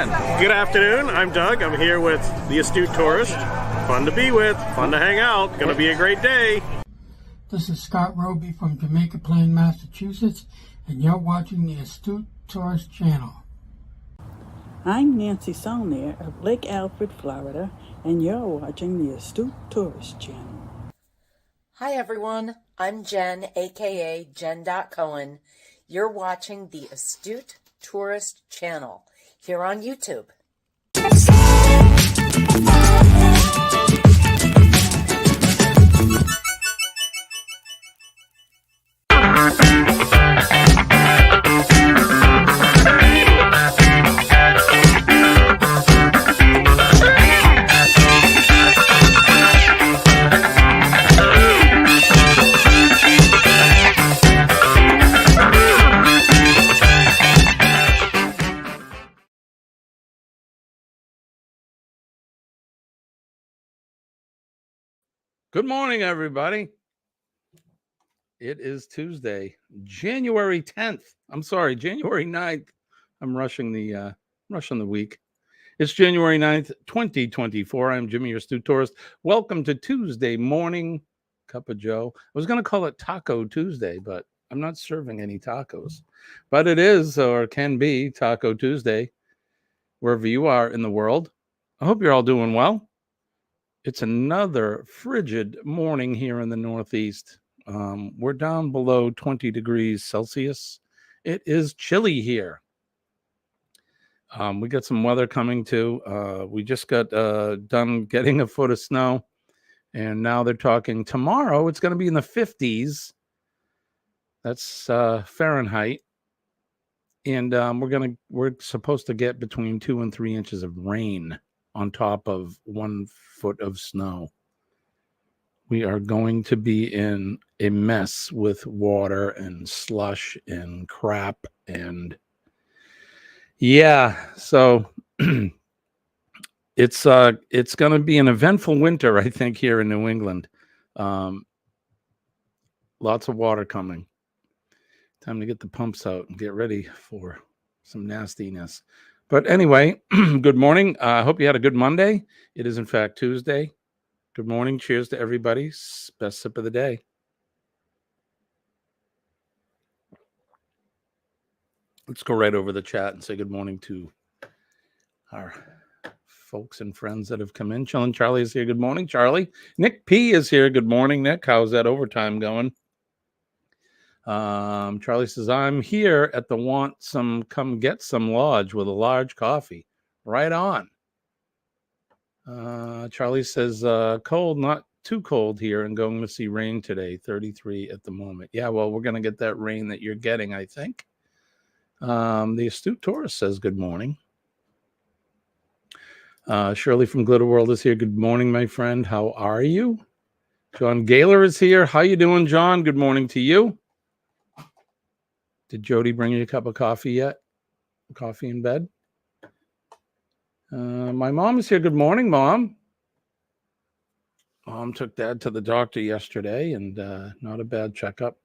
Good afternoon. I'm Doug. I'm here with the Astute Tourist. Fun to be with. Fun to hang out. Gonna be a great day. This is Scott Roby from Jamaica Plain, Massachusetts, and you're watching the Astute Tourist channel. I'm Nancy Saulnier of Lake Alfred, Florida, and you're watching the Astute Tourist channel. Hi everyone, I'm Jen, aka Jen.Cohen. You're watching the Astute Tourist channel here on YouTube. Good morning, everybody. It is Tuesday, January 10th. I'm sorry, January 9th. I'm rushing the week. It's January 9th, 2024. I'm Jimmy, your Astute Tourist. Welcome to Tuesday morning Cup of Joe. I was going to call it Taco Tuesday, but I'm not serving any tacos. But it is, or can be, Taco Tuesday, wherever you are in the world. I hope you're all doing well. It's another frigid morning here in the Northeast. We're down below 20 degrees Celsius. It is chilly here. We got some weather coming too. We just got done getting a foot of snow, and now they're talking tomorrow. It's going to be in the 50s. That's Fahrenheit, and we're supposed to get between 2 and 3 inches of rain on top of 1 foot of snow. We are going to be in a mess with water and slush and crap. And yeah, so it's going to be an eventful winter, I think, here in New England. Lots of water coming. Time to get the pumps out and get ready for some nastiness. But anyway, good morning. I hope you had a good Monday. It is, in fact, Tuesday. Good morning. Cheers to everybody. Best sip of the day. Let's go right over the chat and say good morning to our folks and friends that have come in. Chillin' Charlie is here. Good morning, Charlie. Nick P is here. Good morning, Nick. How's that overtime going? Charlie says, I'm here at the come get some lodge with a large coffee. Right on. Charlie says, cold, not too cold here, and going to see rain today, 33 at the moment. Yeah, well, we're going to get that rain that you're getting, I think. The Astute Tourist says good morning. Shirley from Glitter World is here. Good morning, my friend. How are you? John Gaylor is here. How you doing, John? Good morning to you. Did Jody bring you a cup of coffee yet? Coffee in bed? My mom is here. Good morning, Mom. Mom took Dad to the doctor yesterday, and not a bad checkup.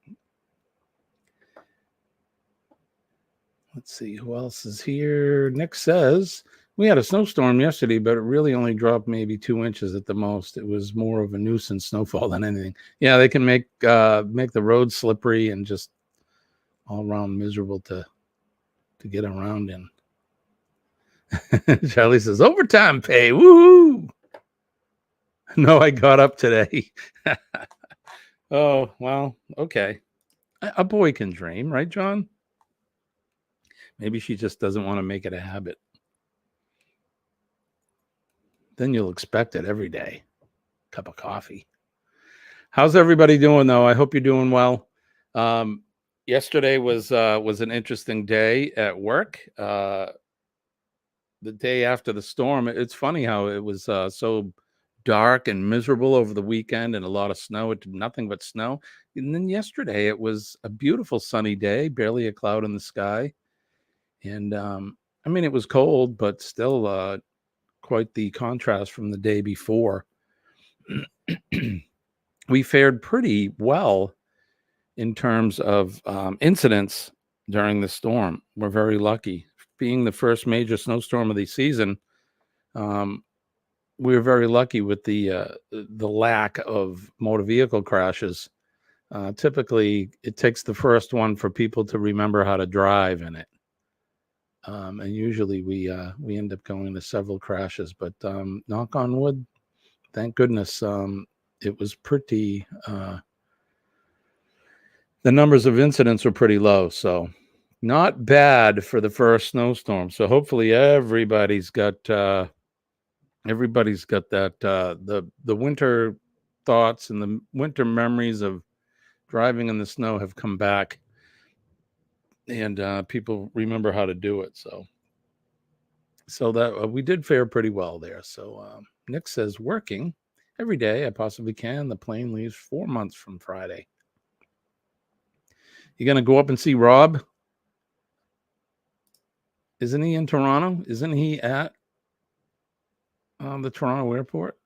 Let's see who else is here. Nick says, we had a snowstorm yesterday, but it really only dropped maybe 2 inches at the most. It was more of a nuisance snowfall than anything. Yeah, they can make the road slippery and just all around miserable to get around in. Charlie says, overtime pay. Woohoo! No, I got up today. Oh, well, okay. A boy can dream, right, John? Maybe she just doesn't want to make it a habit. Then you'll expect it every day. Cup of coffee. How's everybody doing, though? I hope you're doing well. Yesterday was an interesting day at work. The day after the storm, it's funny how it was so dark and miserable over the weekend and a lot of snow. It did nothing but snow. And then yesterday, it was a beautiful sunny day, barely a cloud in the sky. And I mean, it was cold, but still quite the contrast from the day before. We fared pretty well in terms of incidents during the storm. We're very lucky. being the first major snowstorm of the season, we were very lucky with the lack of motor vehicle crashes. Typically, it takes the first one for people to remember how to drive in it, and usually we end up going to several crashes. But knock on wood, thank goodness, it was pretty. The numbers of incidents were pretty low, so not bad for the first snowstorm. So hopefully everybody's got that the winter thoughts and the winter memories of driving in the snow have come back, and people remember how to do it. So that we did fare pretty well there. So Nick says, working every day I possibly can. The plane leaves 4 months from Friday. You gonna go up and see Rob? Isn't he in Toronto? Isn't he at the Toronto airport?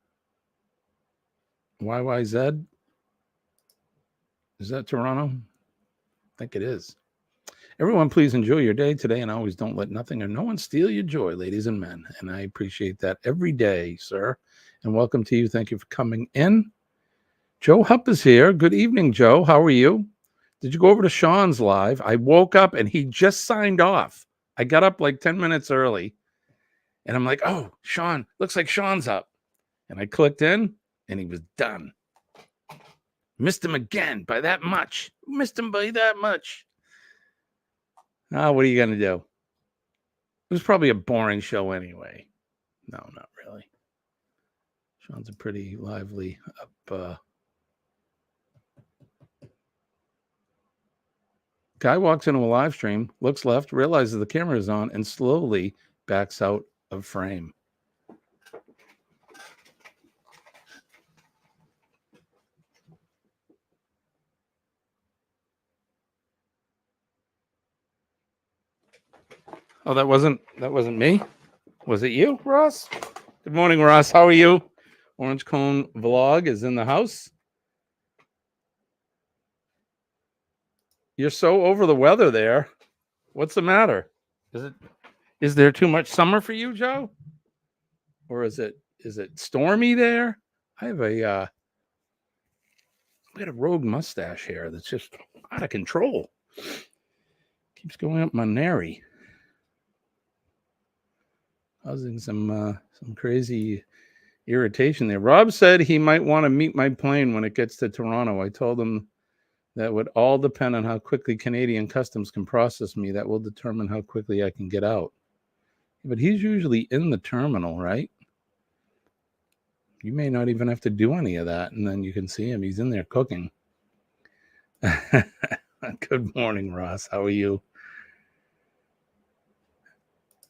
YYZ? Is that Toronto? I think it is. Everyone, please enjoy your day today, and always don't let nothing or no one steal your joy, ladies and men. And I appreciate that every day, sir. And welcome to you. Thank you for coming in. Joe Hupp is here. Good evening, Joe. How are you? Did you go over to Sean's live? I woke up and he just signed off. I got up like 10 minutes early, and I'm like, oh, Sean, looks like Sean's up. And I clicked in, and he was done. Missed him again by that much. Missed him by that much. What are you going to do? It was probably a boring show anyway. No, not really. Sean's a pretty lively up. Guy walks into a live stream, looks left, realizes the camera is on, and slowly backs out of frame. Oh, that wasn't me? Was it you, Ross? Good morning, Ross. How are you? Orange Cone Vlog is in the house. You're so over the weather there. What's the matter? Is there too much summer for you, Joe? Or is it stormy there? I got a rogue mustache here that's just out of control. Keeps going up my nary. Causing some crazy irritation there. Rob said he might want to meet my plane when it gets to Toronto. I told him that would all depend on how quickly Canadian Customs can process me. That will determine how quickly I can get out. But he's usually in the terminal, right? You may not even have to do any of that, and then you can see him. He's in there cooking. Good morning, Ross. How are you?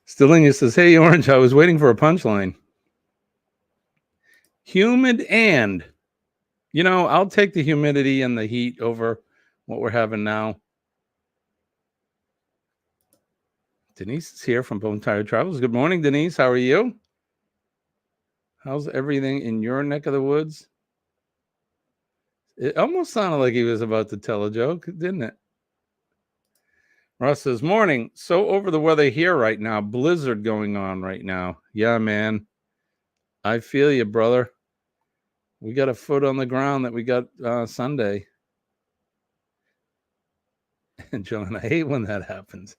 Stillingus says, hey, Orange, I was waiting for a punchline. Humid and, I'll take the humidity and the heat over what we're having now. Denise is here from Bone Tire Travels. Good morning, Denise. How are you? How's everything in your neck of the woods? It almost sounded like he was about to tell a joke, didn't it? Ross says, morning. So over the weather here right now. Blizzard going on right now. Yeah, man. I feel you, brother. We got a foot on the ground that we got Sunday. And John, I hate when that happens.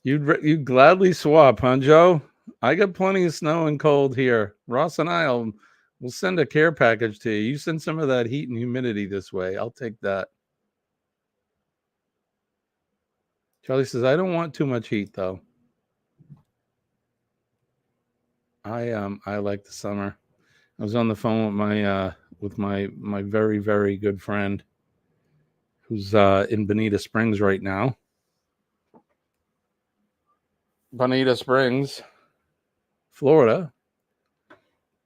You'd gladly swap, huh, Joe? I got plenty of snow and cold here. Ross and we'll send a care package to you. You send some of that heat and humidity this way. I'll take that. Charlie says, I don't want too much heat, though. I like the summer. I was on the phone with my very, very good friend who's in Bonita Springs right now. Bonita Springs, Florida.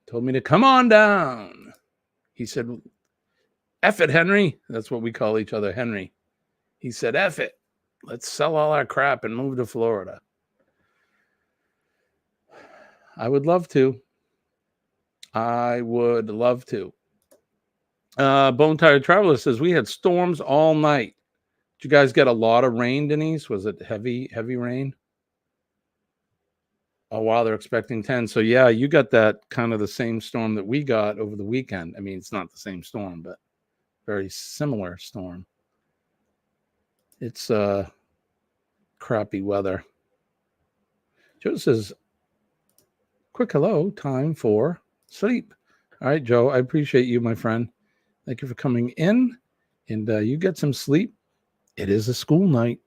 Told me to come on down. He said, F it, Henry. That's what we call each other, Henry. He said, F it. Let's sell all our crap and move to Florida. I would love to. Bone Tire Traveler says, we had storms all night. Did you guys get a lot of rain, Denise? Was it heavy rain? Oh, wow, they're expecting 10. So, yeah, you got that kind of the same storm that we got over the weekend. I mean, it's not the same storm, but very similar storm. It's crappy weather. Joe says, quick hello, time for sleep. All right, Joe, I appreciate you, my friend. Thank you for coming in, and you get some sleep. It is a school night.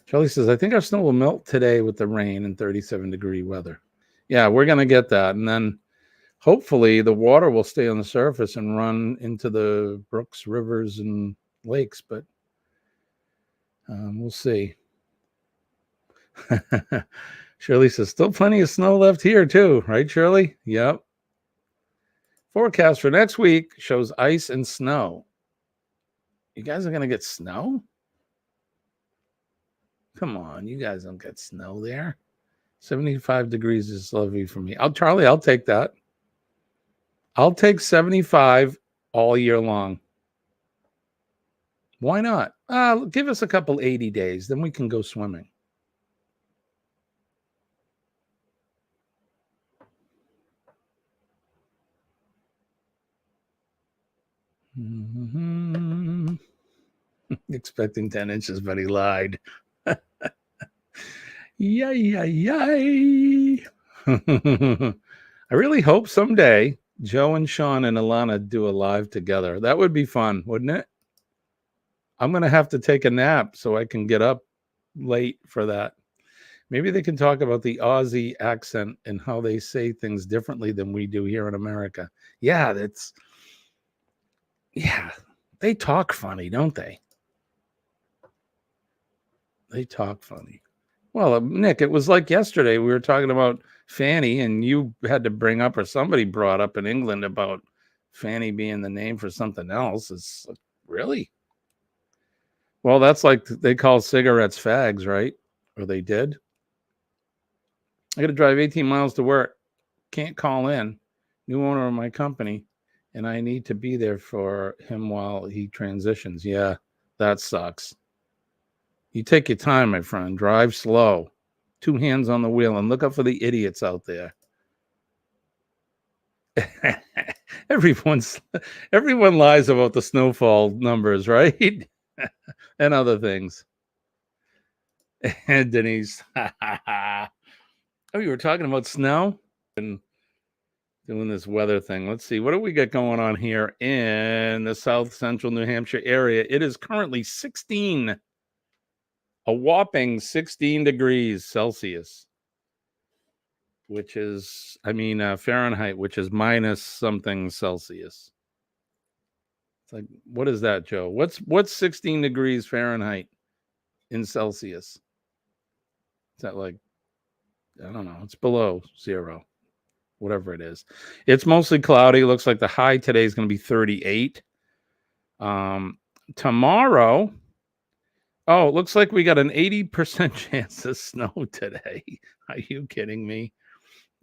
Charlie says, I think our snow will melt today with the rain and 37-degree weather. Yeah, we're going to get that. And then hopefully the water will stay on the surface and run into the brooks, rivers, and lakes. But we'll see. Shirley says, still plenty of snow left here too. Right, Shirley? Yep. Forecast for next week shows ice and snow. You guys are going to get snow? Come on, you guys don't get snow there. 75 degrees is lovely for me. Charlie, I'll take that. I'll take 75 all year long. Why not? Give us a couple 80 days, then we can go swimming. Mm-hmm. Expecting 10 inches, but he lied. Yay. I really hope someday Joe and Sean and Alana do a live together. That would be fun, wouldn't it? I'm going to have to take a nap so I can get up late for that. Maybe they can talk about the Aussie accent and how they say things differently than we do here in America. Yeah, they talk funny, don't they? They talk funny. Well, Nick, it was like yesterday. We were talking about Fanny, and you had to bring up, or somebody brought up in England about Fanny being the name for something else. It's like, really? Well, that's like they call cigarettes fags, right? Or they did. I got to drive 18 miles to work. Can't call in. New owner of my company, and I need to be there for him while he transitions. Yeah, that sucks. You take your time, my friend. Drive slow. 2 hands on the wheel, and look out for the idiots out there. Everyone lies about the snowfall numbers, right? And other things. And Denise. Oh, you were talking about snow and doing this weather thing. Let's see. What do we got going on here in the south central New Hampshire area? It is currently 16. A whopping 16 degrees Celsius, which is, Fahrenheit, which is minus something Celsius. It's like, what is that, Joe? What's 16 degrees Fahrenheit in Celsius? Is that like, I don't know. It's below 0, whatever it is. It's mostly cloudy. Looks like the high today is going to be 38. Tomorrow, oh, it looks like we got an 80% chance of snow today. Are you kidding me?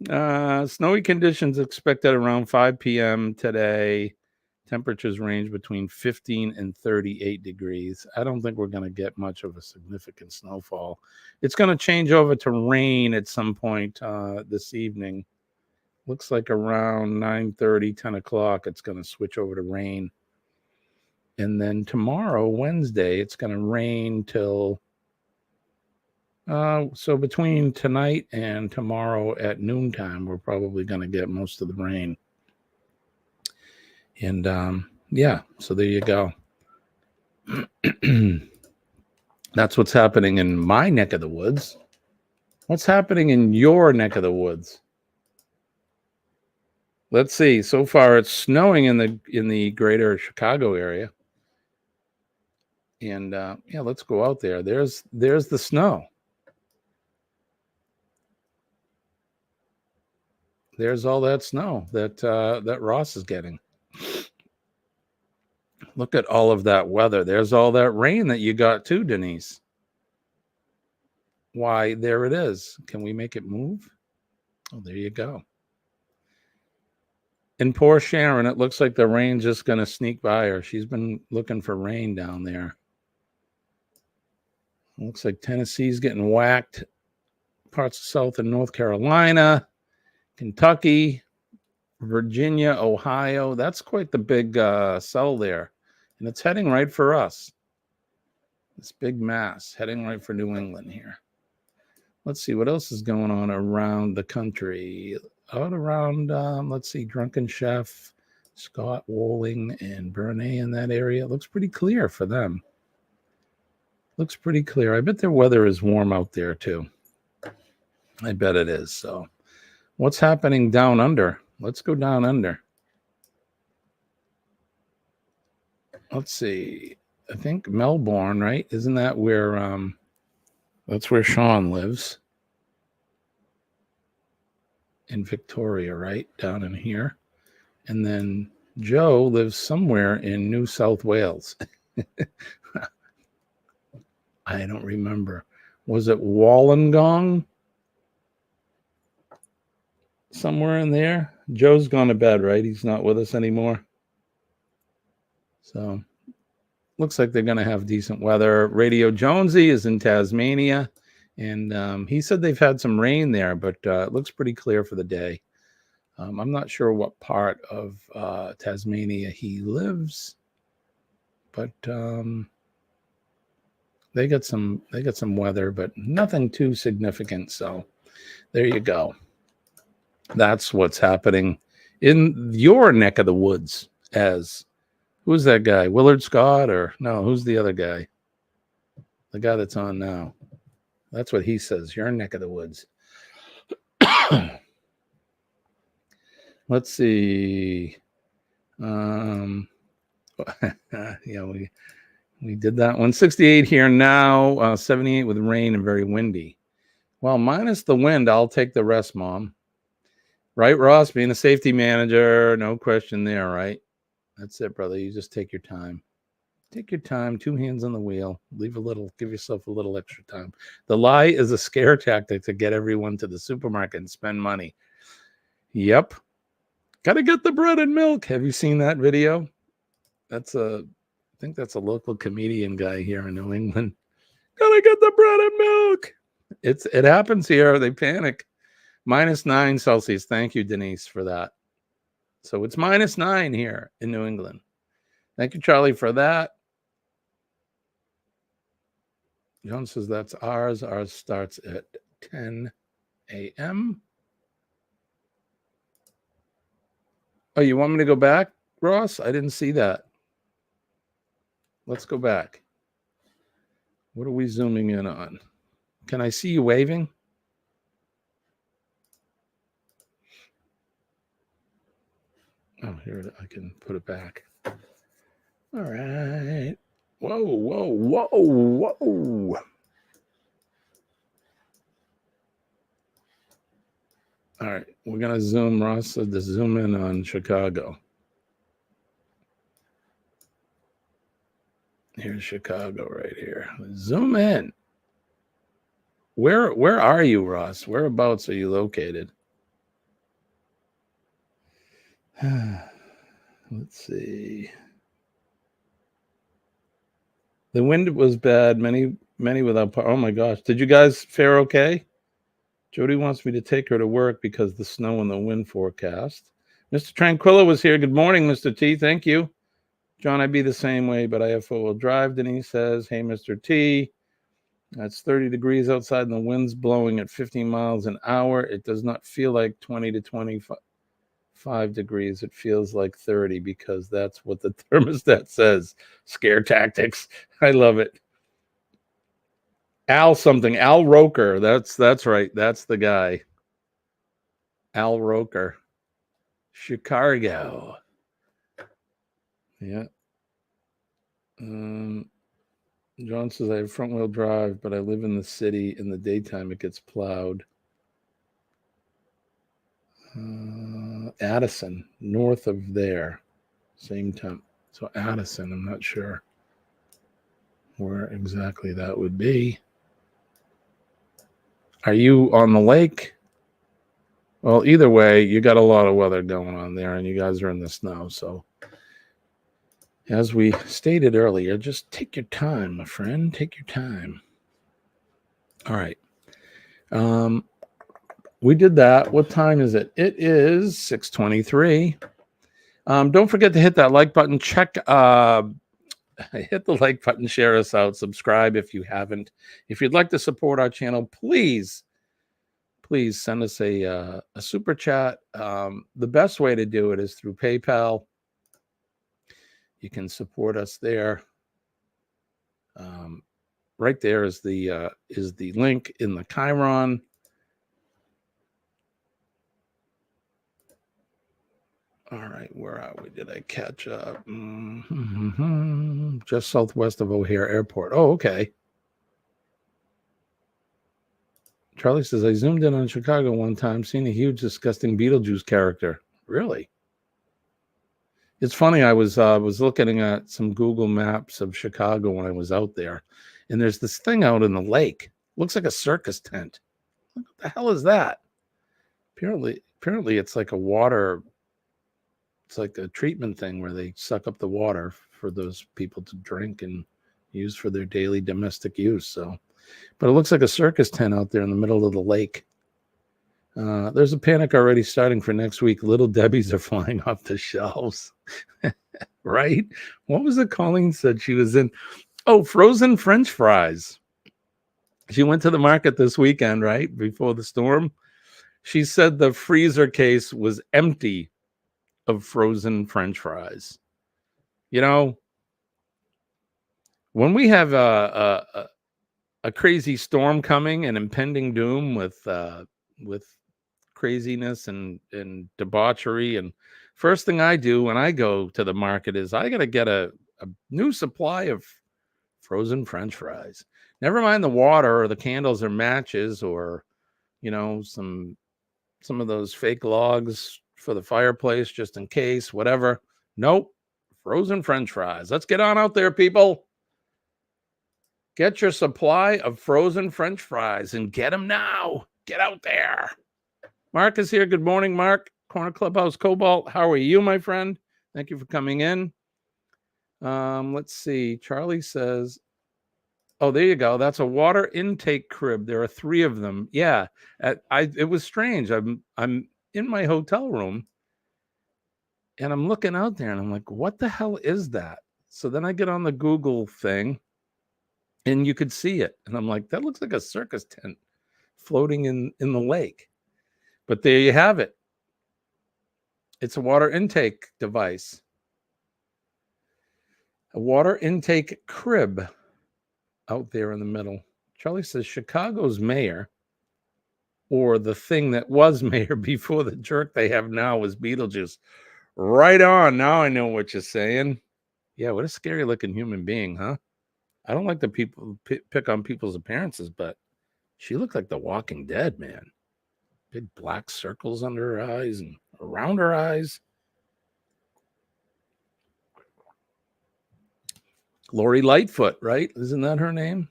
Snowy conditions expected around 5 p.m. today. Temperatures range between 15 and 38 degrees. I don't think we're going to get much of a significant snowfall. It's going to change over to rain at some point this evening. Looks like around 9:30, 10 o'clock, it's going to switch over to rain. And then tomorrow, Wednesday, it's going to rain till, so between tonight and tomorrow at noontime, we're probably going to get most of the rain. And yeah, so there you go. That's what's happening in my neck of the woods. What's happening in your neck of the woods? Let's see. So far, it's snowing in the greater Chicago area. And yeah, let's go out there. There's the snow. There's all that snow that Ross is getting. Look at all of that weather. There's all that rain that you got too, Denise. Why, there it is. Can we make it move? Oh, there you go. And poor Sharon, it looks like the rain's just going to sneak by her. She's been looking for rain down there. Looks like Tennessee's getting whacked. Parts of South and North Carolina, Kentucky, Virginia, Ohio. That's quite the big cell there. And it's heading right for us. This big mass heading right for New England here. Let's see what else is going on around the country. Out around, let's see, Drunken Chef, Scott Walling, and Bernay in that area. It looks pretty clear for them. Looks pretty clear. I bet their weather is warm out there too. I bet it is. So what's happening down under? Let's go down under. Let's see. I think Melbourne, right? Isn't that where that's where Sean lives? In Victoria, right? Down in here. And then Joe lives somewhere in New South Wales. I don't remember. Was it Wollongong? Somewhere in there. Joe's gone to bed, right? He's not with us anymore. So looks like they're going to have decent weather. Radio Jonesy is in Tasmania, and he said they've had some rain there, but it looks pretty clear for the day. I'm not sure what part of Tasmania he lives, but they got some weather, but nothing too significant. So there you go. That's what's happening in your neck of the woods. As who's that guy? Willard Scott, or no? Who's the other guy? The guy that's on now. That's what he says. Your neck of the woods. Let's see. Yeah, we did that one. 68 here now. 78 with rain and very windy. Well, minus the wind, I'll take the rest, Mom. Right, Ross? Being a safety manager, no question there, right? That's it, brother. You just take your time. Take your time, 2 hands on the wheel. Leave a little, give yourself a little extra time. The lie is a scare tactic to get everyone to the supermarket and spend money. Yep. Got to get the bread and milk. Have you seen that video? I think that's a local comedian guy here in New England. Got to get the bread and milk. It happens here. They panic. -9 Celsius. Thank you, Denise, for that. So it's -9 here in New England. Thank you, Charlie, for that. John says that's ours. Ours starts at 10 a.m. Oh, you want me to go back, Ross? I didn't see that. Let's go back. What are we zooming in on? Can I see you waving? Oh, here, I can put it back. All right. Whoa, whoa, whoa, whoa. All right. We're going to zoom, Ross said to zoom in on Chicago. Here's Chicago right here. Zoom in. Where are you, Ross? Whereabouts are you located? Let's see. The wind was bad. Many without power. Oh my gosh. Did you guys fare okay? Jody wants me to take her to work because the snow and the wind forecast. Mr. Tranquillo was here. Good morning, Mr. T. Thank you. John, I'd be the same way, but I have 4-wheel drive. Denise says, hey, Mr. T. It's 30 degrees outside and the wind's blowing at 15 miles an hour. It does not feel like 20 to 25 degrees. It feels like 30 because that's what the thermostat says. Scare tactics. I love it. Al Roker. That's right. That's the guy. Al Roker. Chicago. Yeah. John says I have front wheel drive, but I live in the city. In the daytime, it gets plowed. Addison, north of there, same time. So Addison, I'm not sure where exactly that would be. Are you on the lake? Well, either way, you got a lot of weather going on there, and you guys are in the snow. So, as we stated earlier, just take your time, my friend. Take your time. All right. We did that. What time is it? It is 6:23. Don't forget to hit that like button. Hit the like button, share us out, subscribe if you haven't. If you'd like to support our channel, please send us a super chat. The best way to do it is through PayPal. You can support us there. Right there is the link in the Chiron. All right, where are we? Did I catch up? Just southwest of O'Hare Airport. Oh, okay. Charlie says, I zoomed in on Chicago one time, seen a huge, disgusting Beetlejuice character. Really? It's funny. I was looking at some Google Maps of Chicago when I was out there, and there's this thing out in the lake. Looks like a circus tent. What the hell is that? Apparently, it's like a water. It's like a treatment thing where they suck up the water for those people to drink and use for their daily domestic use. So, but it looks like a circus tent out there in the middle of the lake. There's a panic already starting for next week. Little Debbie's are flying off the shelves. Right? What was it Colleen said she was in? Oh, frozen French fries. She went to the market this weekend, right? Before the storm. She said the freezer case was empty of frozen French fries. You know, when we have a crazy storm coming and impending doom with craziness and debauchery, and first thing I do when I go to the market is I got to get a new supply of frozen French fries. Never mind the water or the candles or matches or, you know, some of those fake logs for the fireplace just in case, whatever. Nope. Frozen French fries. Let's get on out there, people. Get your supply of frozen French fries and get them now. Get out there. Mark is here. Good morning, Mark. Corner Clubhouse Cobalt. How are you, my friend? Thank you for coming in. Let's see. Charlie says, oh, there you go. That's a water intake crib. There are 3 of them. Yeah. It was strange. I'm in my hotel room and I'm looking out there and I'm like, what the hell is that? So then I get on the Google thing and you could see it. And I'm like, that looks like a circus tent floating in the lake. But there you have it. It's a water intake device. A water intake crib out there in the middle. Charlie says Chicago's mayor, or the thing that was mayor before the jerk they have now, was Beetlejuice. Right on. Now I know what you're saying. Yeah, what a scary looking human being, huh? I don't like the people pick on people's appearances, but she looked like the Walking Dead, man. Big black circles under her eyes and around her eyes. Lori Lightfoot, right? Isn't that her name?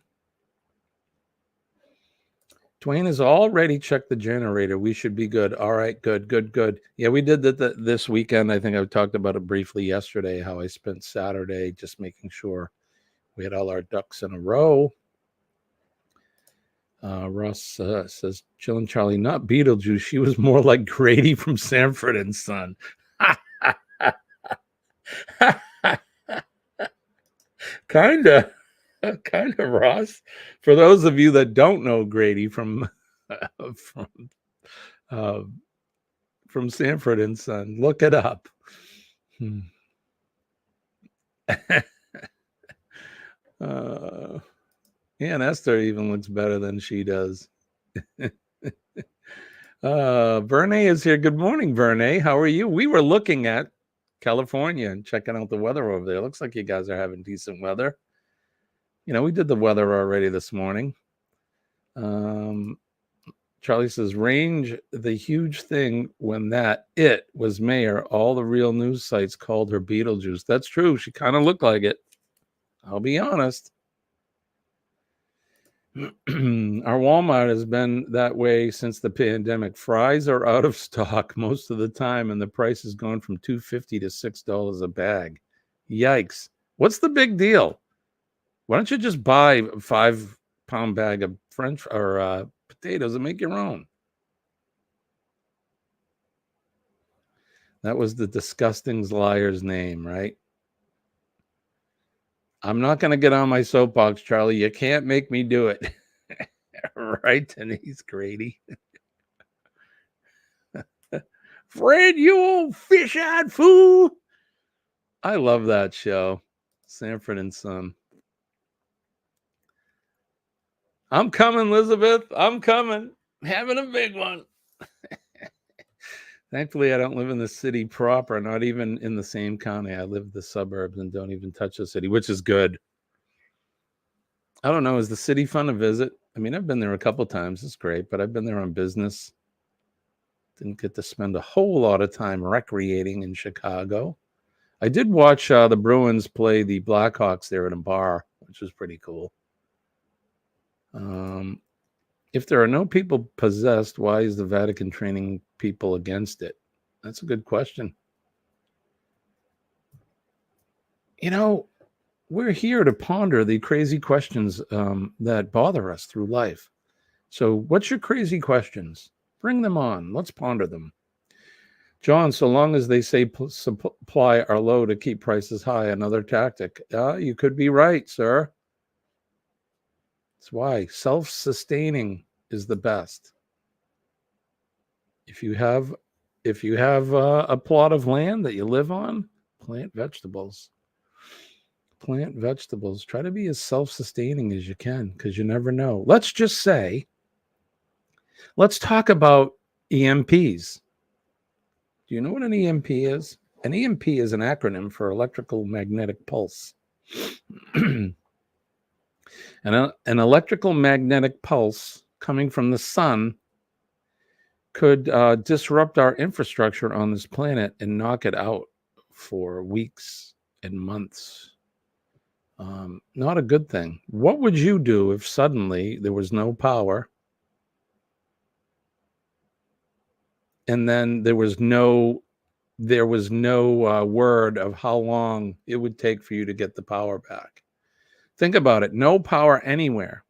Dwayne has already checked the generator. We should be good. All right, good. Yeah, we did that this weekend. I think I talked about it briefly yesterday, how I spent Saturday just making sure we had all our ducks in a row. Russ says, Chillin' Charlie, not Beetlejuice. She was more like Grady from Sanford and Son. Kinda, Ross. For those of you that don't know Grady from Sanford and Son, look it up. Yeah, and Esther even looks better than she does. Verne is here. Good morning, Verne. How are you? We were looking at California and checking out the weather over there. Looks like you guys are having decent weather. You know, we did the weather already this morning. Charlie says, range, the huge thing when it was mayor, all the real news sites called her Beetlejuice. That's true. She kind of looked like it. I'll be honest. Our Walmart has been that way since the pandemic. Fries are out of stock most of the time, and the price has gone from $2.50 to $6 a bag. Yikes. What's the big deal? Why don't you just buy a 5-pound bag of French or potatoes and make your own? That was the Disgusting Liar's name, right? I'm not going to get on my soapbox, Charlie. You can't make me do it. Right, Denise Grady? Fred, you old fish-eyed fool. I love that show. Sanford and Son. I'm coming, Elizabeth. I'm coming. Having a big one. Thankfully, I don't live in the city proper, not even in the same county. I live in the suburbs and don't even touch the city, which is good. I don't know. Is the city fun to visit? I mean, I've been there a couple times. It's great, but I've been there on business. Didn't get to spend a whole lot of time recreating in Chicago. I did watch the Bruins play the Blackhawks there at a bar, which was pretty cool. If there are no people possessed, why is the Vatican training people against it? That's a good question. You know, we're here to ponder the crazy questions that bother us through life. So what's your crazy questions? Bring them on. Let's ponder them. John, so long as they say supply are low to keep prices high, another tactic. You could be right, sir. That's why self-sustaining is the best. If you have a plot of land that you live on, plant vegetables. Plant vegetables. Try to be as self-sustaining as you can, because you never know. Let's talk about EMPs. Do you know what an EMP is? An EMP is an acronym for electrical magnetic pulse. And an electrical magnetic pulse coming from the sun could disrupt our infrastructure on this planet and knock it out for weeks and months. Not a good thing. What would you do if suddenly there was no power and then there was no word of how long it would take for you to get the power back? Think about it. No power anywhere.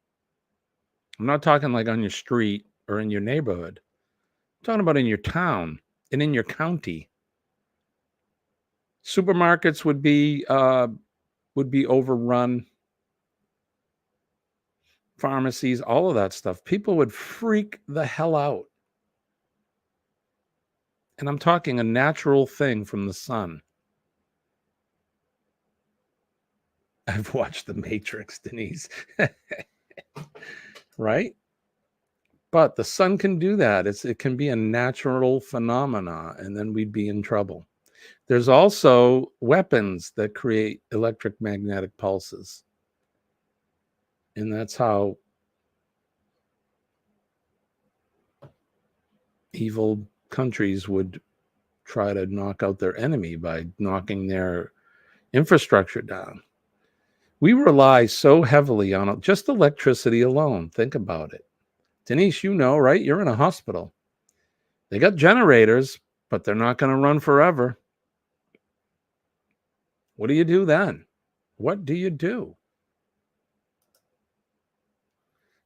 I'm not talking like on your street or in your neighborhood. I'm talking about in your town and in your county. Supermarkets would be overrun. Pharmacies, all of that stuff. People would freak the hell out. And I'm talking a natural thing from the sun. I've watched The Matrix, Denise. Right? But the sun can do that. It can be a natural phenomena, and then we'd be in trouble. There's also weapons that create electromagnetic pulses. And that's how evil countries would try to knock out their enemy, by knocking their infrastructure down. We rely so heavily on just electricity alone. Think about it. Denise, you know, right? You're in a hospital. They got generators, but they're not going to run forever. What do you do then? What do you do?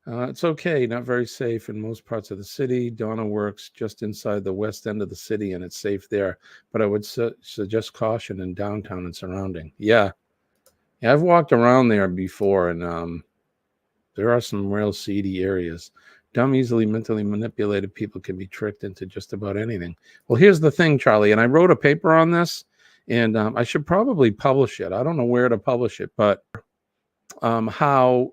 It's okay, not very safe in most parts of the city. Donna works just inside the west end of the city, and it's safe there. But I would suggest caution in downtown and surrounding. Yeah, I've walked around there before, and there are some real seedy areas. Dumb, easily mentally manipulated people can be tricked into just about anything. Well, here's the thing, Charlie, and I wrote a paper on this, and I should probably publish it. I don't know where to publish it, but how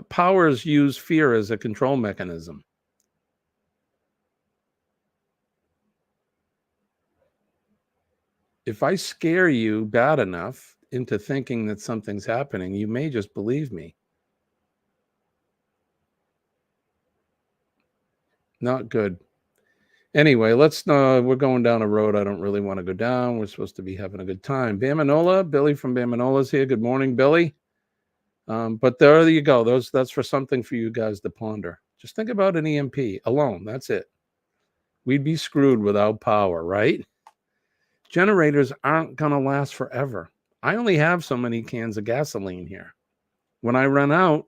powers use fear as a control mechanism. If I scare you bad enough into thinking that something's happening, you may just believe me. Not good. Anyway, we're going down a road I don't really want to go down. We're supposed to be having a good time. Bamanola, Billy from Bamanola's here. Good morning, Billy. But there you go. That's for something for you guys to ponder. Just think about an EMP alone. That's it. We'd be screwed without power, right? Generators aren't going to last forever. I only have so many cans of gasoline here. When I run out,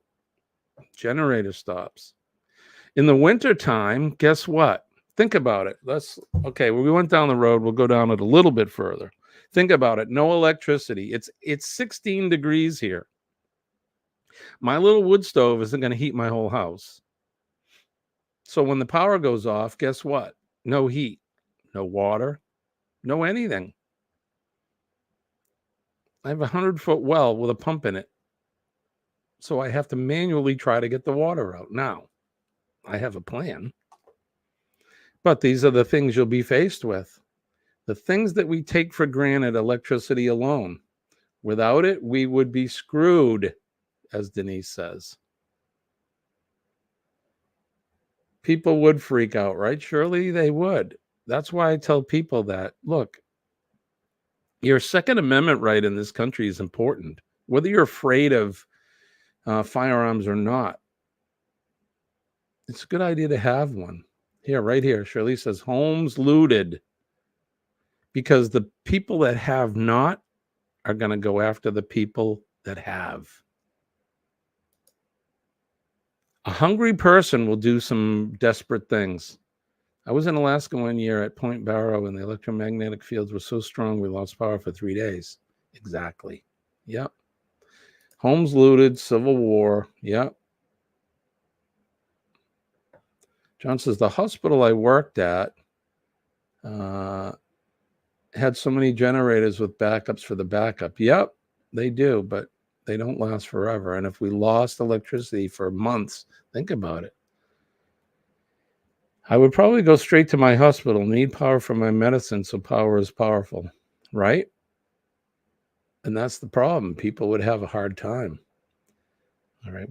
generator stops. In the wintertime, guess what? Think about it. We went down the road. We'll go down it a little bit further. Think about it. No electricity. It's 16 degrees here. My little wood stove isn't going to heat my whole house. So when the power goes off, guess what? No heat, no water, no anything. I have a 100-foot well with a pump in it. So I have to manually try to get the water out. Now, I have a plan. But these are the things you'll be faced with. The things that we take for granted, electricity alone. Without it, we would be screwed, as Denise says. People would freak out, right? Surely they would. That's why I tell people that, look, your Second Amendment right in this country is important, whether you're afraid of firearms or not. It's a good idea to have one. Here, right here, Shirley says, homes looted. Because the people that have not are going to go after the people that have. A hungry person will do some desperate things. I was in Alaska one year at Point Barrow, and the electromagnetic fields were so strong we lost power for 3 days. Exactly. Yep. Homes looted, civil war. Yep. John says, the hospital I worked at had so many generators with backups for the backup. Yep, they do, but they don't last forever. And if we lost electricity for months, think about it. I would probably go straight to my hospital, need power for my medicine, so power is powerful, right? And that's the problem. People would have a hard time. All right,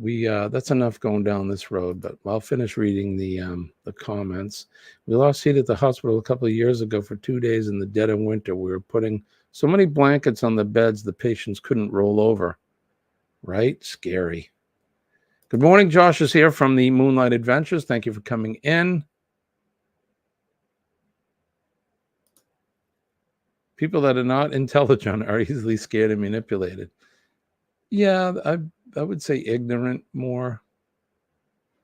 that's enough going down this road, but I'll finish reading the comments. We lost heat at the hospital a couple of years ago for 2 days in the dead of winter. We were putting so many blankets on the beds the patients couldn't roll over. Right? Scary. Good morning. Josh is here from the Moonlight Adventures. Thank you for coming in. People that are not intelligent are easily scared and manipulated. Yeah, I would say ignorant more.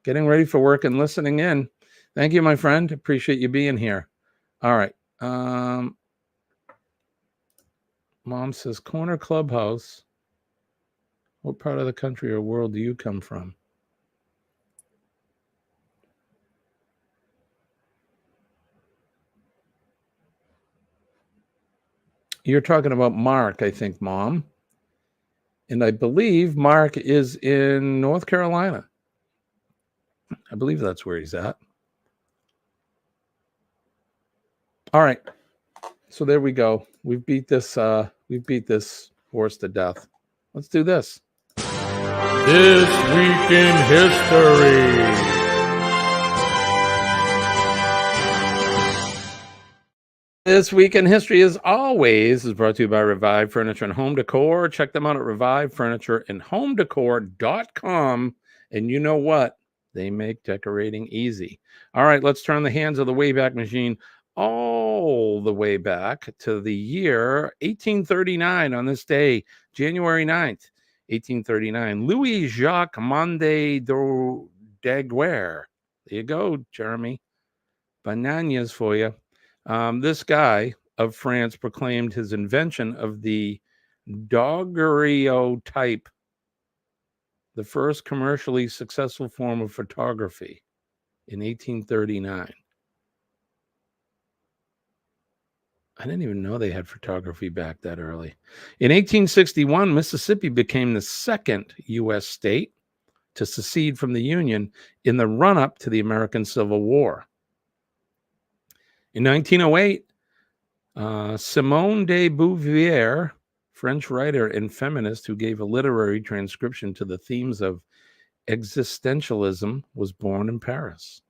Getting ready for work and listening in. Thank you, my friend. Appreciate you being here. All right. Mom says, Corner Clubhouse. What part of the country or world do you come from? You're talking about Mark, I think, Mom. And I believe Mark is in North Carolina. I believe that's where he's at. All right. So there we go. We've beat this horse to death. Let's do this. This Week in History. This Week in History, as always, is brought to you by Revive Furniture and Home Decor. Check them out at revivefurnitureandhomedecor.com. And you know what? They make decorating easy. All right, let's turn the hands of the Wayback Machine all the way back to the year 1839 on this day, January 9th, 1839. Louis-Jacques Monde Daguerre. There you go, Jeremy. Bananas for you. This guy of France proclaimed his invention of the daguerreotype, the first commercially successful form of photography, in 1839. I didn't even know they had photography back that early. In 1861, Mississippi became the second U.S. state to secede from the Union in the run-up to the American Civil War. In 1908, Simone de Beauvoir, French writer and feminist who gave a literary transcription to the themes of existentialism, was born in Paris.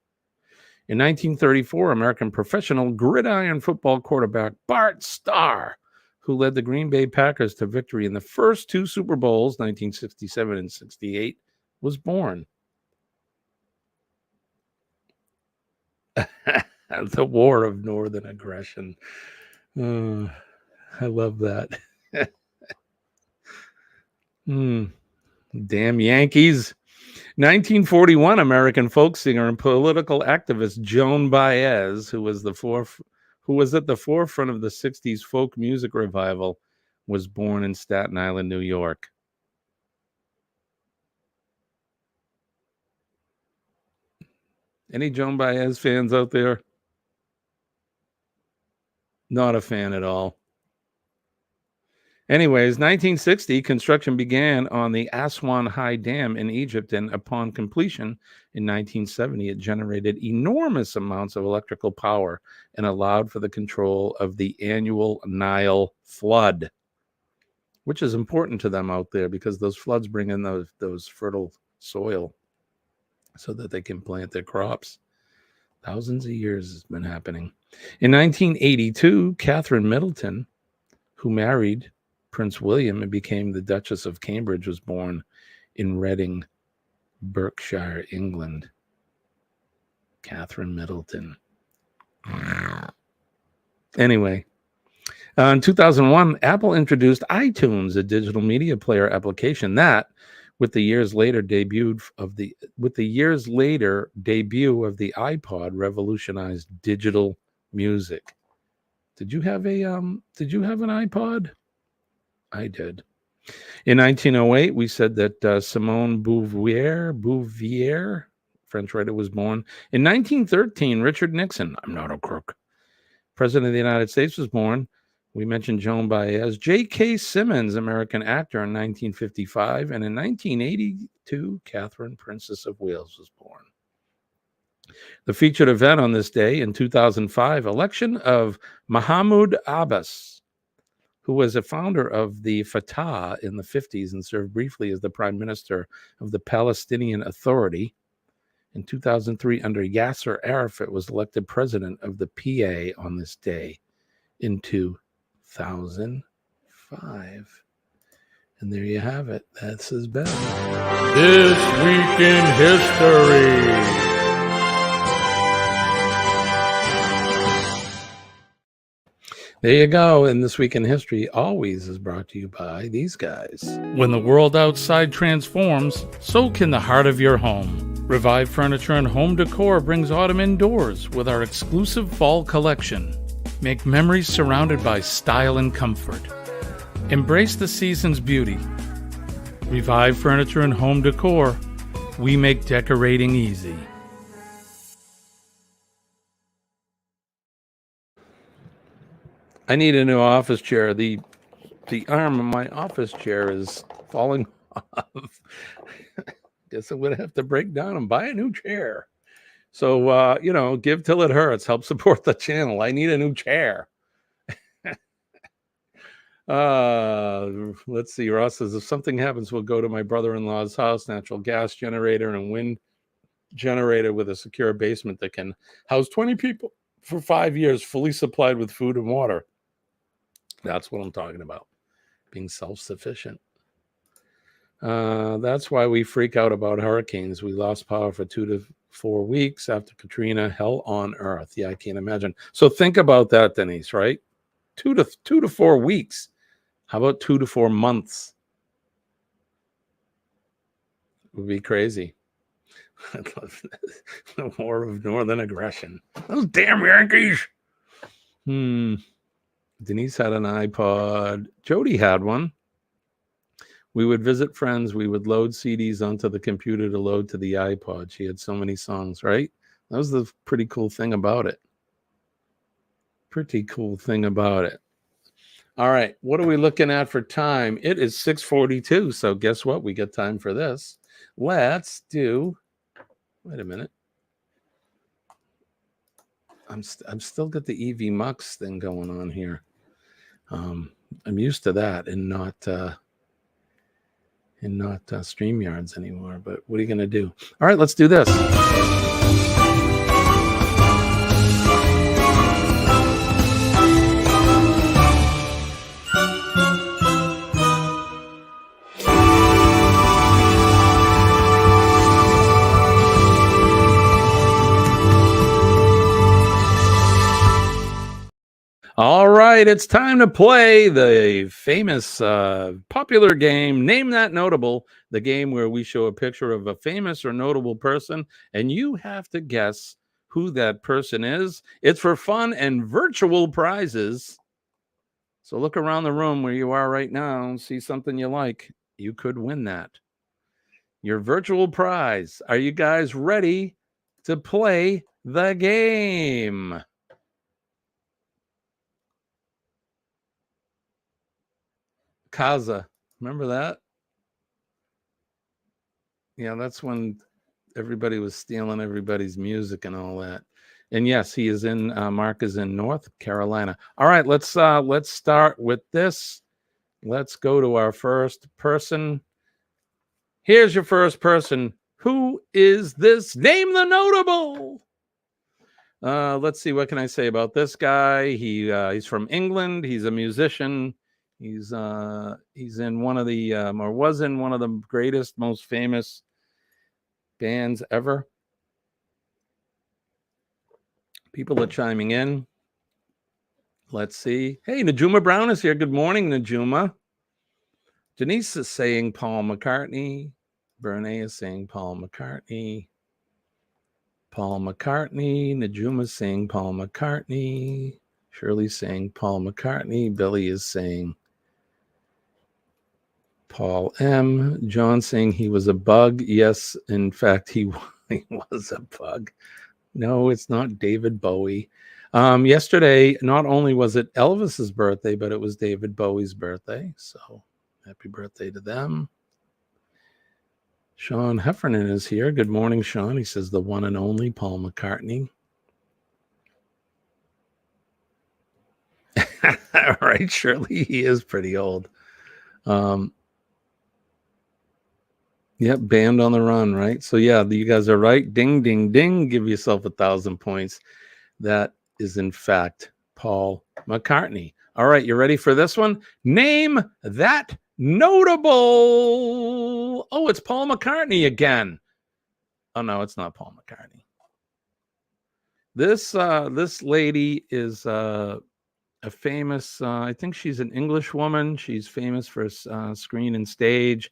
In 1934, American professional gridiron football quarterback Bart Starr who led the Green Bay Packers to victory in the first two Super Bowls, 1967 and 68, was born. The War of Northern Aggression. I love that. Damn Yankees. 1941, American folk singer and political activist Joan Baez, who was at the forefront of the 60s folk music revival, was born in Staten Island, New York. Any Joan Baez fans out there? Not a fan at all. Anyways, 1960, construction began on the Aswan High Dam in Egypt, and upon completion in 1970, it generated enormous amounts of electrical power and allowed for the control of the annual Nile flood, which is important to them out there because those floods bring in those fertile soil so that they can plant their crops. Thousands of years has been happening. In 1982, Catherine Middleton, who married Prince William and became the Duchess of Cambridge, was born in Reading, Berkshire, England. Catherine Middleton. Anyway, in 2001, Apple introduced iTunes, a digital media player application that, with the years later debut of the iPod, revolutionized digital music. Did you have an iPod? I did. In 1908, we said that Simone Beauvoir, French writer, was born. In 1913, Richard Nixon, I'm not a crook, President of the United States, was born. We mentioned Joan Baez. J.K. Simmons, American actor, in 1955. And in 1982, Catherine, Princess of Wales, was born. The featured event on this day in 2005, election of Mahmoud Abbas, who was a founder of the Fatah in the 50s and served briefly as the prime minister of the Palestinian Authority. In 2003, under Yasser Arafat, was elected president of the PA on this day in 2005. And there you have it. That's his best. This Week in History. There you go. And This Week in History always is brought to you by these guys. When the world outside transforms, so can the heart of your home. Revive Furniture and Home Decor brings autumn indoors with our exclusive fall collection. Make memories surrounded by style and comfort. Embrace the season's beauty. Revive Furniture and Home Decor. We make decorating easy. I need a new office chair. The arm of my office chair is falling off. Guess I'm going to have to break down and buy a new chair. So, give till it hurts. Help support the channel. I need a new chair. Let's see. Ross says, if something happens, we'll go to my brother-in-law's house. Natural gas generator and wind generator with a secure basement that can house 20 people for 5 years, fully supplied with food and water. That's what I'm talking about. Being self-sufficient. That's why we freak out about hurricanes. We lost power for 2 to 4 weeks after Katrina. Hell on earth. Yeah, I can't imagine. So think about that, Denise, right? 2 to 4 weeks. How about 2 to 4 months? It would be crazy. I love the War of Northern Aggression. Those damn Yankees. Denise had an iPod. Jody had one. We would visit friends. We would load CDs onto the computer to load to the iPod. She had so many songs, right? That was the pretty cool thing about it. Pretty cool thing about it. All right. What are we looking at for time? It is 6:42. So guess what? We got time for this. Let's do... Wait a minute. I'm still got the EV Mux thing going on here. I'm used to that and not StreamYards anymore. But what are you going to do? All right, let's do this. right, it's time to play the famous popular game, Name That Notable, the game where we show a picture of a famous or notable person, and you have to guess who that person is. It's for fun and virtual prizes. So look around the room where you are right now and see something you like. You could win that. Your virtual prize. Are you guys ready to play the game? Kaza. Remember that? Yeah, that's when everybody was stealing everybody's music and all that. And yes, he is in Mark is in North Carolina. All right, let's start with this. Let's go to our first person. Here's your first person. Who is this? Name the notable. Let's see, what can I say about this guy? He's from England. He's a musician. He's in one of the or was in one of the greatest, most famous bands ever. People are chiming in. Let's see. Hey, Najuma Brown is here. Good morning, Najuma. Denise is saying Paul McCartney. Bernae is saying Paul McCartney. Paul McCartney. Najuma is saying Paul McCartney. Shirley's saying Paul McCartney. Billy is saying Paul M. John saying he was a bug. Yes, in fact, he was a bug. No, it's not David Bowie. Yesterday, not only was it Elvis's birthday, but it was David Bowie's birthday. So happy birthday to them. Sean Heffernan is here. Good morning, Sean. He says the one and only Paul McCartney. All right, Shirley, he is pretty old. Yep, Band on the Run, right? So yeah, you guys are right. Ding, ding, ding. Give yourself 1,000 points. That is, in fact, Paul McCartney. All right, you ready for this one? Name that notable. Oh, it's Paul McCartney again. Oh, no, it's not Paul McCartney. This lady is a famous, I think she's an English woman. She's famous for screen and stage.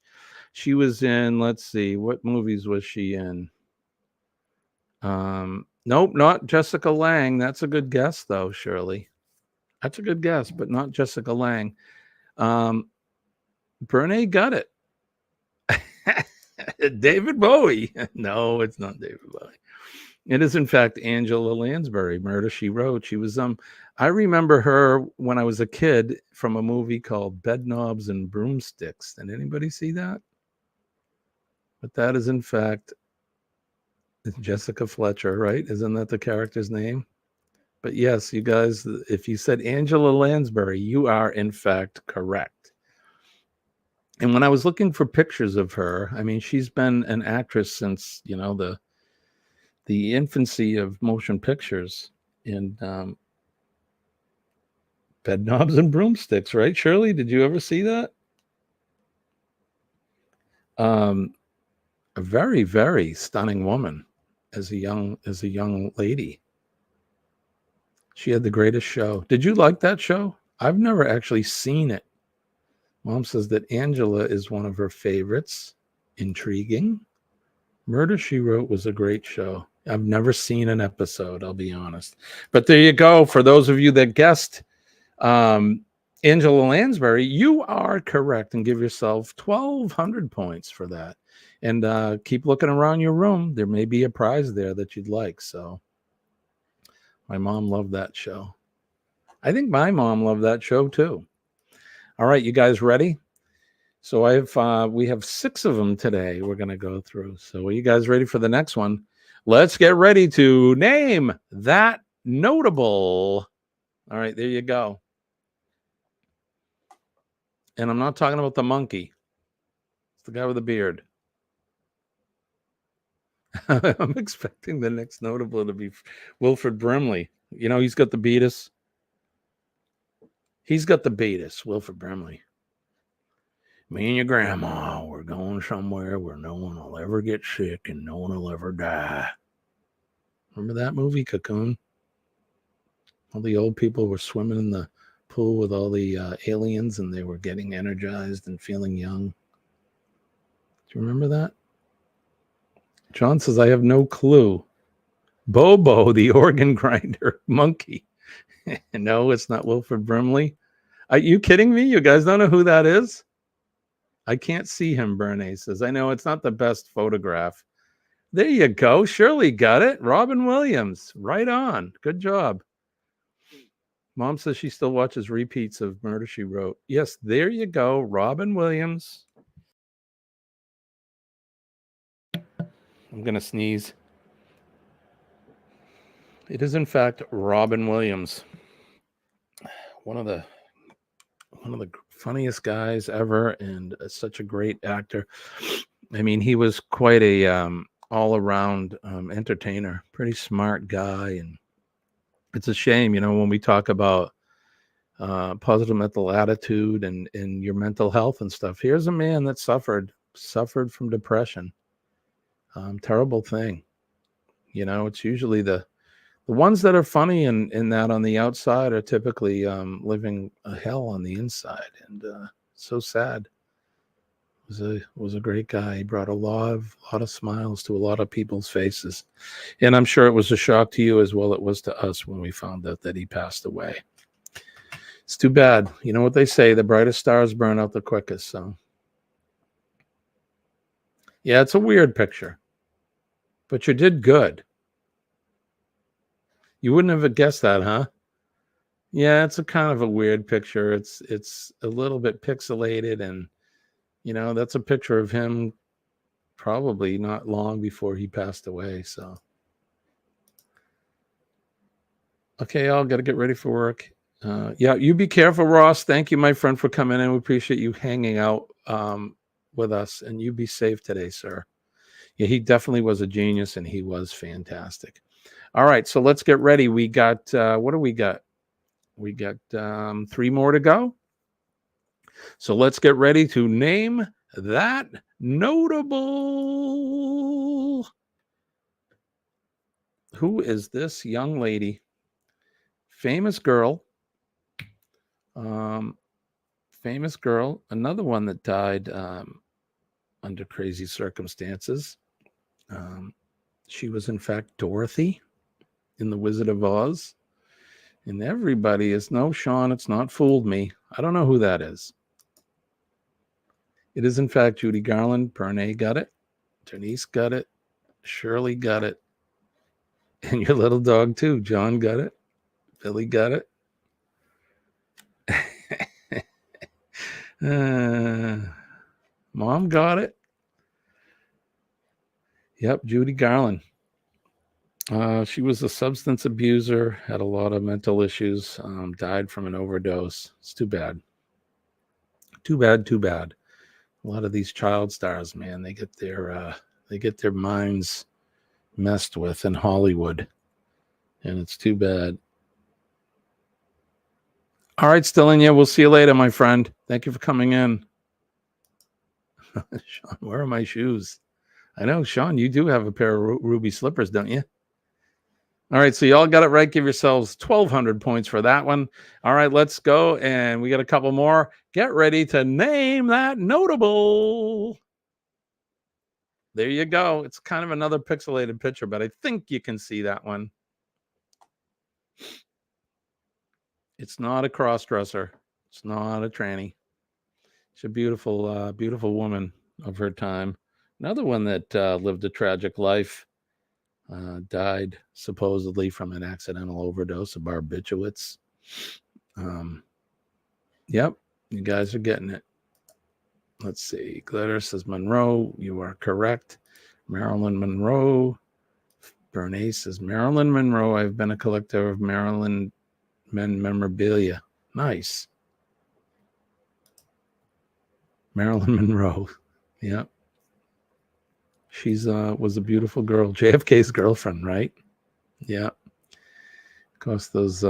She was in, let's see, what movies was she in? Nope, not Jessica Lange. That's a good guess, though, Shirley. That's a good guess, but not Jessica Lange. Bernae got it. David Bowie. No, it's not David Bowie. It is, in fact, Angela Lansbury, Murder, She Wrote. She was, I remember her when I was a kid from a movie called Bedknobs and Broomsticks. Did anybody see that? But that is, in fact, Jessica Fletcher, right? Isn't that the character's name? But yes, you guys, if you said Angela Lansbury, you are, in fact, correct. And when I was looking for pictures of her, I mean, she's been an actress since, you know, the infancy of motion pictures in Bedknobs and Broomsticks, right? Shirley, did you ever see that? A very, very stunning woman as a young lady. She had the greatest show. Did you like that show? I've never actually seen it. Mom says that Angela is one of her favorites. Intriguing. Murder, She Wrote was a great show. I've never seen an episode, I'll be honest. But there you go. For those of you that guessed Angela Lansbury, you are correct, and give yourself 1,200 points for that. And keep looking around your room. There may be a prize there that you'd like. So my mom loved that show. I think my mom loved that show too. All right, you guys ready? So we have 6 of them today we're going to go through. So are you guys ready for the next one? Let's get ready to name that notable. All right, there you go. And I'm not talking about the monkey. It's the guy with the beard. I'm expecting the next notable to be Wilford Brimley. You know, he's got the Beatus. He's got the Beatus, Wilford Brimley. Me and your grandma, we're going somewhere where no one will ever get sick and no one will ever die. Remember that movie, Cocoon? All the old people were swimming in the pool with all the aliens, and they were getting energized and feeling young. Do you remember that? John says, I have no clue. Bobo, the organ grinder monkey. No, it's not Wilford Brimley. Are you kidding me? You guys don't know who that is? I can't see him, Bernays says. I know it's not the best photograph. There you go. Shirley got it. Robin Williams. Right on. Good job. Mom says she still watches repeats of Murder, She Wrote. Yes, there you go. Robin Williams. I'm going to sneeze. It is, in fact, Robin Williams. One of the funniest guys ever, and such a great actor. I mean, he was quite a all-around entertainer, pretty smart guy. And it's a shame, when we talk about positive mental attitude and your mental health and stuff. Here's a man that suffered from depression. Terrible thing. It's usually the ones that are funny and that on the outside are typically living a hell on the inside. And so sad. Was a great guy. He brought a lot of smiles to a lot of people's faces. And I'm sure it was a shock to you as well it was to us when we found out that he passed away. It's too bad. You know what they say, the brightest stars burn out the quickest. So yeah, it's a weird picture. But you did good. You wouldn't have guessed that, huh? Yeah, it's a kind of a weird picture. It's a little bit pixelated, and that's a picture of him probably not long before he passed away. So okay, I'll got to get ready for work. Yeah, you be careful, Ross. Thank you, my friend, for coming in. We appreciate you hanging out with us, and you be safe today, sir. Yeah, he definitely was a genius, and he was fantastic. All right, so let's get ready. We got, what do we got? We got 3 more to go. So let's get ready to name that notable. Who is this young lady? Famous girl. Famous girl. Another one that died under crazy circumstances. She was, in fact, Dorothy in The Wizard of Oz. And everybody is, no, Sean, it's not fooled me. I don't know who that is. It is, in fact, Judy Garland. Pernay got it. Denise got it. Shirley got it. And your little dog, too. John got it. Billy got it. Mom got it. Yep, Judy Garland. She was a substance abuser, had a lot of mental issues, died from an overdose. It's too bad. Too bad. A lot of these child stars, man, they get their minds messed with in Hollywood, and it's too bad. All right, Stellinia, we'll see you later, my friend. Thank you for coming in. Sean, where are my shoes? I know, Sean, you do have a pair of ruby slippers, don't you? All right, so you all got it right. Give yourselves 1,200 points for that one. All right, let's go. And we got a couple more. Get ready to name that notable. There you go. It's kind of another pixelated picture, but I think you can see that one. It's not a cross-dresser. It's not a tranny. She's a beautiful, beautiful woman of her time. Another one that lived a tragic life. Died supposedly from an accidental overdose of barbiturates. Yep, you guys are getting it. Let's see. Glitter says Monroe. You are correct. Marilyn Monroe. Bernays says Marilyn Monroe. I've been a collector of Marilyn men memorabilia. Nice. Marilyn Monroe. Yep. She's was a beautiful girl. JFK's girlfriend, right? Yeah. Of course, those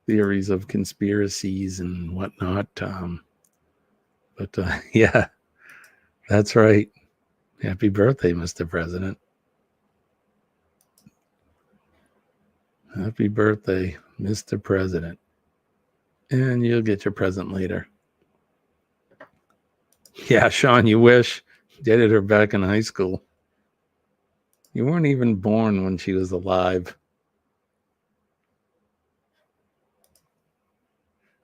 theories of conspiracies and whatnot. But yeah, that's right. Happy birthday, Mr. President. Happy birthday, Mr. President. And you'll get your present later. Yeah, Sean, you wish. Dated her back in high school. You weren't even born when she was alive.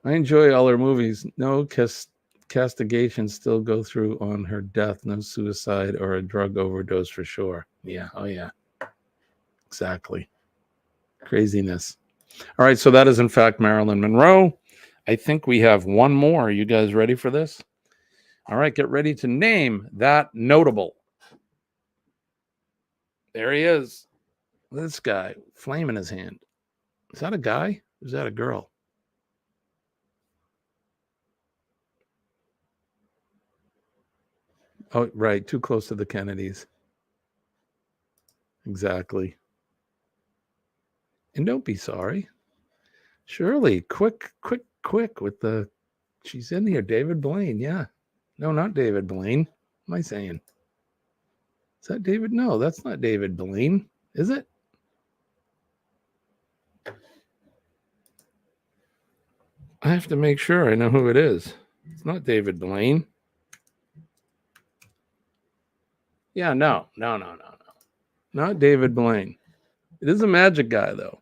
I enjoy all her movies. No castigation still go through on her death. No suicide or a drug overdose for sure. Yeah. Oh, yeah. Exactly. Craziness. All right. So that is, in fact, Marilyn Monroe. I think we have one more. Are you guys ready for this? All right. Get ready to name that notable. There he is. This guy, flame in his hand. Is that a guy? Or is that a girl? Oh, right. Too close to the Kennedys. Exactly. And don't be sorry. Shirley, quick with the, she's in here. David Blaine. Yeah. No, not David Blaine. What am I saying? Is that David? No, that's not David Blaine. Is it? I have to make sure I know who it is. It's not David Blaine. Yeah, no. Not David Blaine. It is a magic guy, though.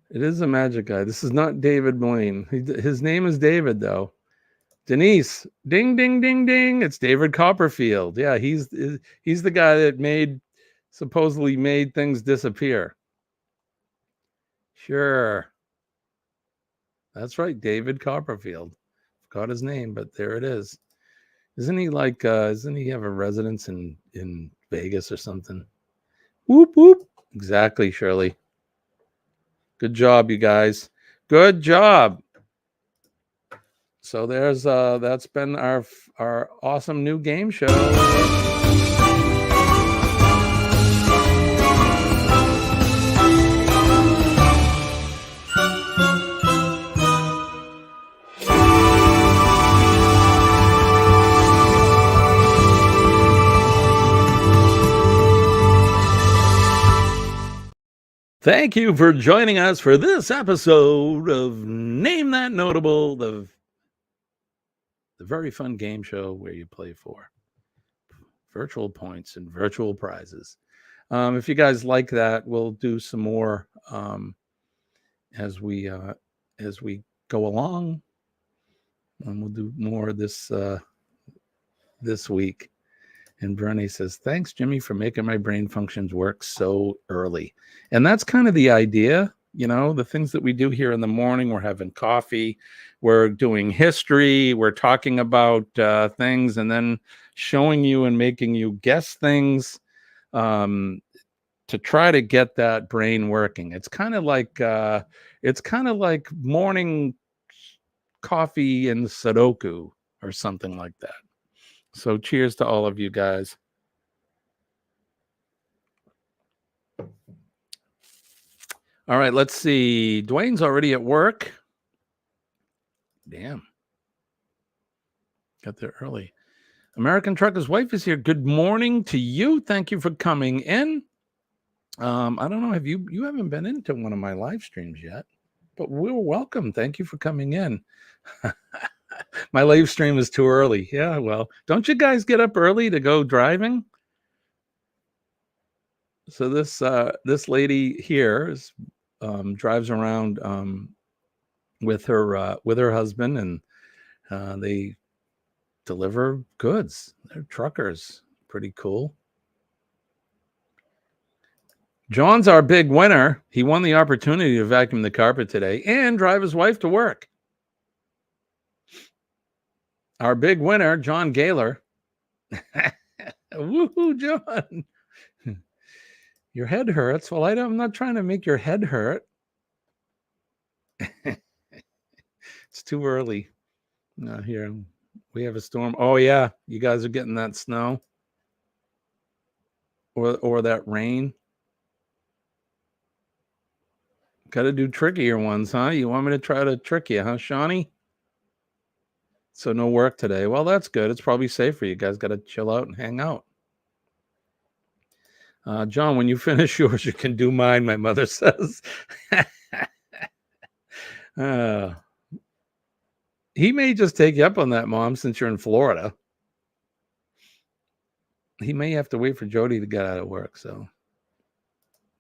It is a magic guy. This is not David Blaine. His name is David, though. Denise, ding, ding, ding, ding. It's David Copperfield. Yeah, he's the guy that supposedly made things disappear. Sure. That's right, David Copperfield. Forgot his name, but there it is. Isn't he have a residence in Vegas or something? Whoop, whoop. Exactly, Shirley. Good job, you guys. Good job. So there's that's been our awesome new game show. Thank you for joining us for this episode of Name That Notable, the very fun game show where you play for virtual points and virtual prizes. If you guys like that, we'll do some more as we go along, and we'll do more this week. And Bernie says, thanks, Jimmy, for making my brain functions work so early. And that's kind of the idea, the things that we do here in the morning. We're having coffee, we're doing history, we're talking about things, and then showing you and making you guess things to try to get that brain working. It's kind of like morning coffee and Sudoku or something like that. So cheers to all of you guys. All right, let's see. Dwayne's already at work. Damn. Got there early. American Trucker's wife is here. Good morning to you. Thank you for coming in. I don't know, you haven't been into one of my live streams yet, but we're welcome. Thank you for coming in. My live stream is too early. Yeah, well, don't you guys get up early to go driving? So this lady here drives around with her husband, and they deliver goods. They're truckers. Pretty cool. John's our big winner. He won the opportunity to vacuum the carpet today and drive his wife to work. Our big winner, John Gaylor. Woohoo, John. Your head hurts. Well, I'm not trying to make your head hurt. It's too early. Here, we have a storm. Oh, yeah. You guys are getting that snow or that rain. Got to do trickier ones, huh? You want me to try to trick you, huh, Shawnee? So no work today. Well, that's good. It's probably safer. You guys got to chill out and hang out. John, when you finish yours, you can do mine, my mother says. He may just take you up on that, Mom, since you're in Florida. He may have to wait for Jody to get out of work. So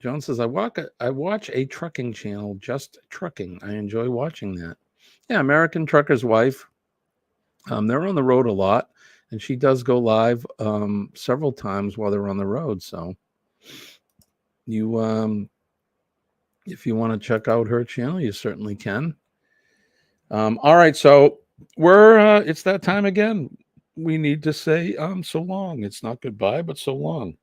Joan says, I watch a trucking channel, Just Trucking. I enjoy watching that. Yeah, American Trucker's Wife. They're on the road a lot, and she does go live several times while they're on the road. So you, if you want to check out her channel, you certainly can. All right, so we're it's that time again. We need to say so long. It's not goodbye, but so long.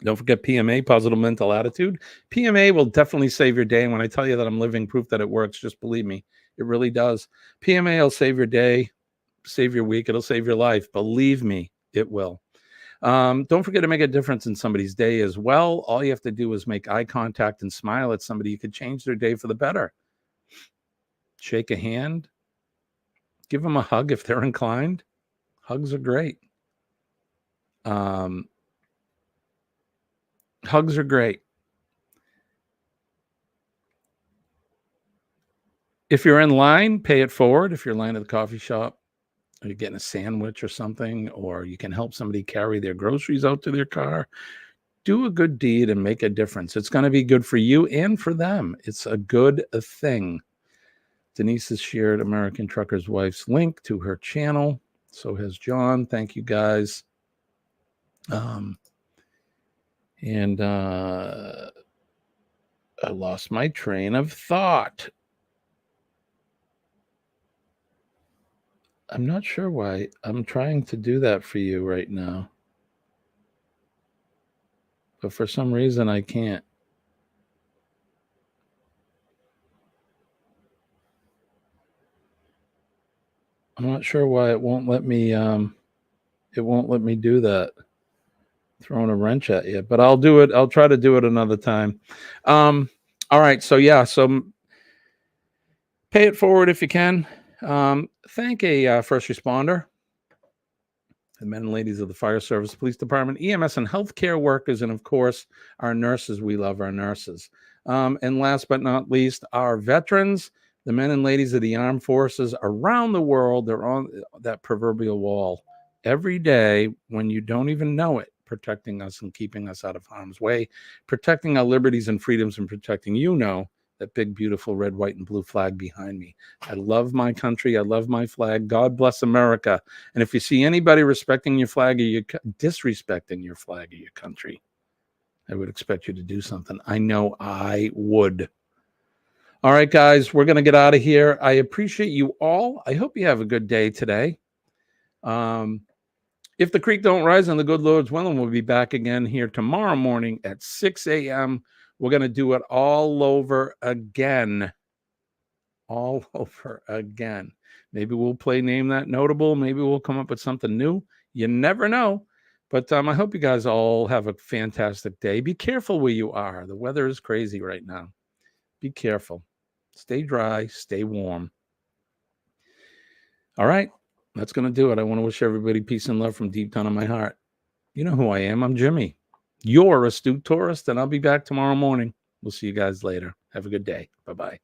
Don't forget PMA, Positive Mental Attitude. PMA will definitely save your day. And when I tell you that I'm living proof that it works, just believe me, it really does. PMA will save your day, save your week. It'll save your life. Believe me, it will. Don't forget to make a difference in somebody's day as well. All you have to do is make eye contact and smile at somebody. You could change their day for the better. Shake a hand. Give them a hug if they're inclined. Hugs are great. Hugs are great. If you're in line, pay it forward. If you're in line at the coffee shop, or you're getting a sandwich or something, or you can help somebody carry their groceries out to their car, do a good deed and make a difference. It's going to be good for you and for them. It's a good thing. Denise has shared American Trucker's Wife's link to her channel. So has John. Thank you, guys. And I lost my train of thought. I'm not sure why. I'm trying to do that for you right now. But for some reason, I can't. I'm not sure why it won't let me do that. Throwing a wrench at you, but I'll do it. I'll try to do it another time. All right. So yeah, so pay it forward if you can. Thank a first responder, the men and ladies of the fire service, police department, EMS, and healthcare workers, and of course, our nurses. We love our nurses. And last but not least, our veterans, the men and ladies of the armed forces around the world. They're on that proverbial wall every day when you don't even know it, protecting us and keeping us out of harm's way, protecting our liberties and freedoms, and protecting, that big, beautiful red, white, and blue flag behind me. I love my country. I love my flag. God bless America. And if you see anybody respecting your flag or disrespecting your flag or your country, I would expect you to do something. I know I would. All right, guys, we're going to get out of here. I appreciate you all. I hope you have a good day today. If the creek don't rise and the good Lord's willing, we'll be back again here tomorrow morning at 6 a.m. We're going to do it all over again. All over again. Maybe we'll play Name That Notable. Maybe we'll come up with something new. You never know. But I hope you guys all have a fantastic day. Be careful where you are. The weather is crazy right now. Be careful. Stay dry. Stay warm. All right. That's going to do it. I want to wish everybody peace and love from deep down in my heart. You know who I am. I'm Jimmy. You're Astute Tourist, and I'll be back tomorrow morning. We'll see you guys later. Have a good day. Bye-bye.